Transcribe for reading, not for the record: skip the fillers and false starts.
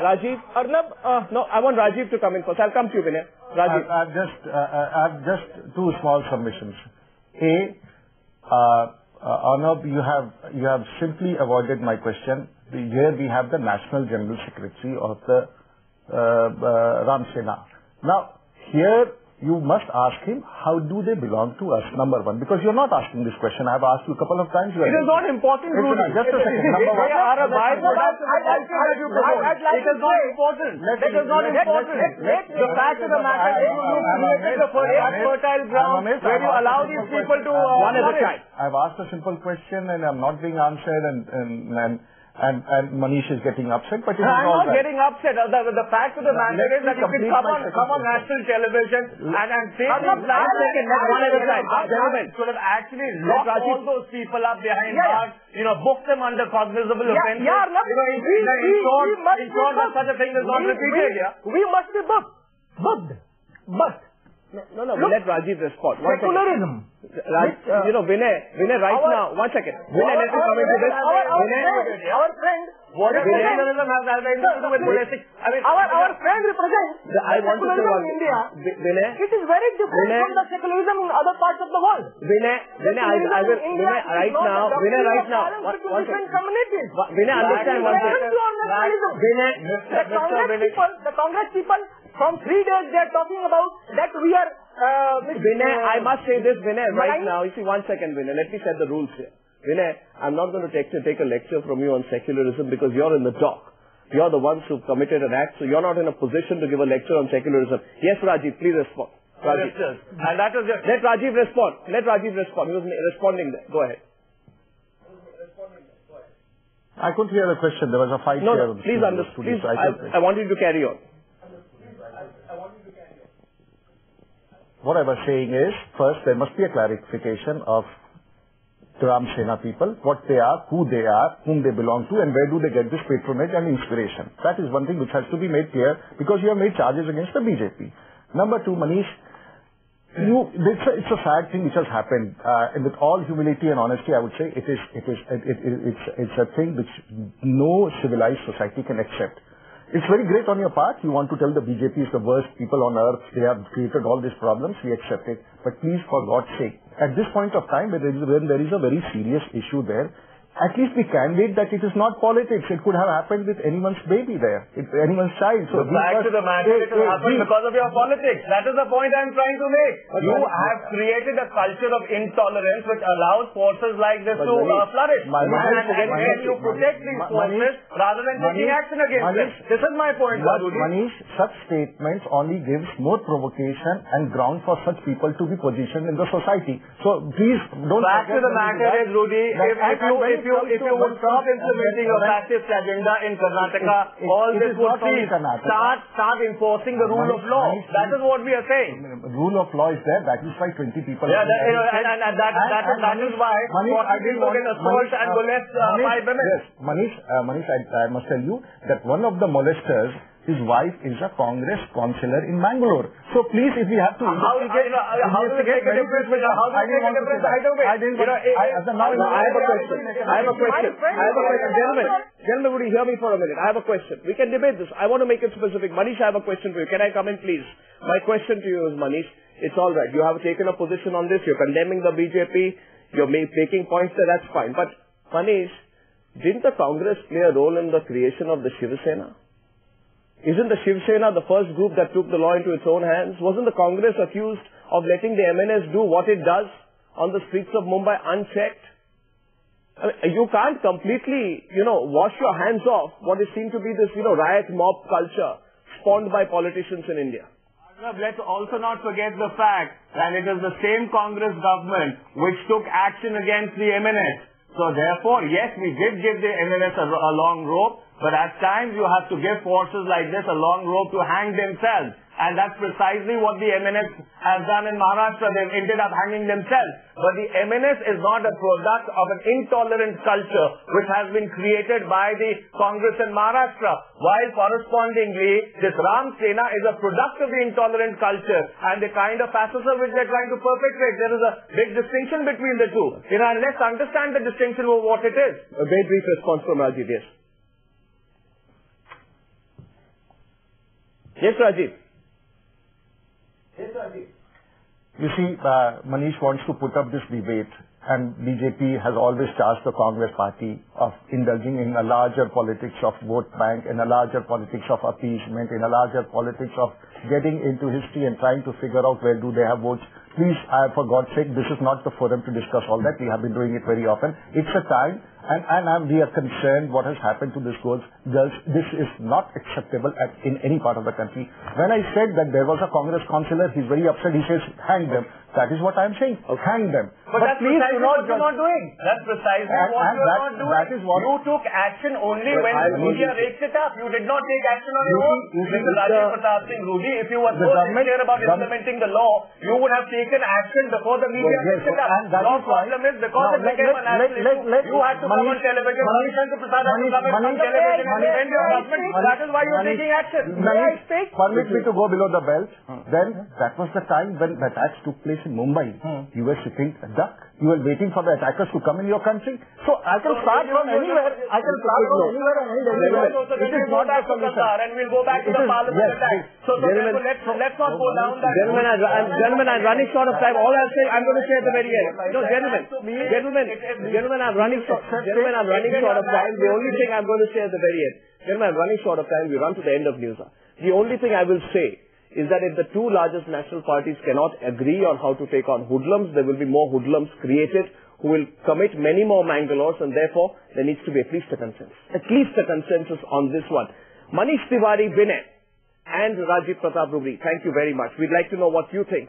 Rajiv, Arnab, no, I want Rajiv to come in first. I'll come to you, Vinay. Rajiv. I have just two small submissions. Arnab, you have simply avoided my question. Here we have the National General Secretary of the Ram Sena. Now, here you must ask him, how do they belong to us, number one? Because you're not asking this question. I've asked you a couple of times. It is not important, Rudy. Just a second. Number one. It is not important. It is not important. The fact of the matter is you created the fertile ground where you allow these people to one at a time. I've asked a simple question and I'm not being answered and Manish is getting upset, but I'm not getting upset. The fact of the matter is that you can come on national television and say things like one at a time. Gentlemen, should have actually locked all those people up behind bars, booked them under cognizable offenses. Ensure that such a thing is not repeated. We must be booked. But No, we let Rajiv respond. Secularism. Vinay, right now, 1 second. Vinay, let me come into this. Our friend. What does secularism have anything to do with politics? Our friend represents secularism in India. Vinay, it is very different from the secularism in other parts of the world. Vinay, right now. Different communities. Vinay, understand one thing. The Congress people, from 3 days they are talking about that we are... Vinay, I must say this, Vinay, right now. You see, 1 second, Vinay. Let me set the rules here. Vinay, I'm not going to take a lecture from you on secularism because you're in the dock. You're the ones who've committed an act, so you're not in a position to give a lecture on secularism. Yes, Rajiv, please respond. Rajiv. And that is just... Let Rajiv respond. He was responding there. Go ahead. I couldn't hear the question. There was a fight here. No, please understand. I want you to carry on. What I was saying is, first, there must be a clarification of the Ram Sena people, what they are, who they are, whom they belong to, and where do they get this patronage and inspiration. That is one thing which has to be made clear, because you have made charges against the BJP. Number two, Manish, it's a sad thing which has happened. And with all humility and honesty, I would say it's a thing which no civilized society can accept. It's very great on your part. You want to tell the BJP is the worst people on earth. They have created all these problems. We accept it. But please, for God's sake, at this point of time, when there is a very serious issue there, at least be candid that it is not politics. It could have happened with anyone's baby there, anyone's child. So the fact of the matter, it has happened because of your politics. That is the point I'm trying to make. You have created a culture of intolerance which allows forces like this to flourish. And you protect these forces rather than taking action against them. This is my point, Manish, such statements only gives more provocation and ground for such people to be positioned in the society. So please don't... The fact of the matter is, Rudy, if you would stop implementing a fascist agenda in Karnataka, all this would cease. Start enforcing the rule of law. That is what we are saying. Rule of law is there. That is why 20 people... Yeah, that is why I didn't get assault and molest 5 women. Yes, Manish, I must tell you that one of the molesters, his wife is a Congress councillor in Mangalore. So please, if we have to investigate... How do we make a difference either way? I have a question. Gentlemen, would you hear me for a minute? I have a question. We can debate this. I want to make it specific. Manish, I have a question for you. Can I come in, please? My question to you is, Manish, it's all right. You have taken a position on this. You're condemning the BJP. You're making points there. That's fine. But, Manish, didn't the Congress play a role in the creation of the Shiv Sena? Isn't the Shiv Sena the first group that took the law into its own hands? Wasn't the Congress accused of letting the MNS do what it does on the streets of Mumbai unchecked? I mean, you can't completely, wash your hands off what is seen to be this, riot mob culture spawned by politicians in India. Let's also not forget the fact that it is the same Congress government which took action against the MNS. So therefore, yes, we did give the MNS a long rope, but at times you have to give forces like this a long rope to hang themselves. And that's precisely what the MNS has done in Maharashtra. They've ended up hanging themselves. But the MNS is not a product of an intolerant culture which has been created by the Congress in Maharashtra. While correspondingly, this Ram Sena is a product of the intolerant culture and the kind of fascism which they're trying to perpetrate. There is a big distinction between the two. And let's understand the distinction of what it is. A very brief response from Rajiv, yes. Yes, Rajiv. You see, Manish wants to put up this debate, and BJP has always charged the Congress party of indulging in a larger politics of vote bank, in a larger politics of appeasement, in a larger politics of getting into history and trying to figure out where do they have votes. Please, for God's sake, this is not the forum to discuss all that. We have been doing it very often. It's a time, and we are concerned what has happened to these girls. This is not acceptable in any part of the country. When I said that there was a Congress councillor, he's very upset. He says, hang them. That is what I'm saying. Okay. Hang them. But that's please precisely what you're not doing. That's precisely what you're not doing. That is what you took action only when the media raked it up. You did not take action on your own. Mr. Rajiv Pratap Singh Rudy, if you were so sincere about implementing the law, you would have taken action before the media raked it up. Your problem is because it became a national issue, you had to come on television. Mr. Prasad had to come on television and defend your government. That is why you're taking action. Permit me to go below the belt. Then that was the time when the attacks took place in Mumbai. You were sitting a duck. You were waiting for the attackers to come in your country. So I can start from anywhere. I can start from anywhere and anywhere. It is not our Qatar, and we'll go back to the parliament attack. So let's not go down that. Gentlemen, I'm running short of time. All I'll say, I'm going to say at the very end. No, gentlemen, I'm running short of time. The only thing I'm going to say at the very end. Gentlemen, I'm running short of time. We run to the end of news. The only thing I will say is that if the two largest national parties cannot agree on how to take on hoodlums, there will be more hoodlums created who will commit many more Mangalores, and therefore there needs to be at least a consensus. At least a consensus on this one. Manish Tiwari, Vinay and Rajiv Pratap Rudy, thank you very much. We'd like to know what you think.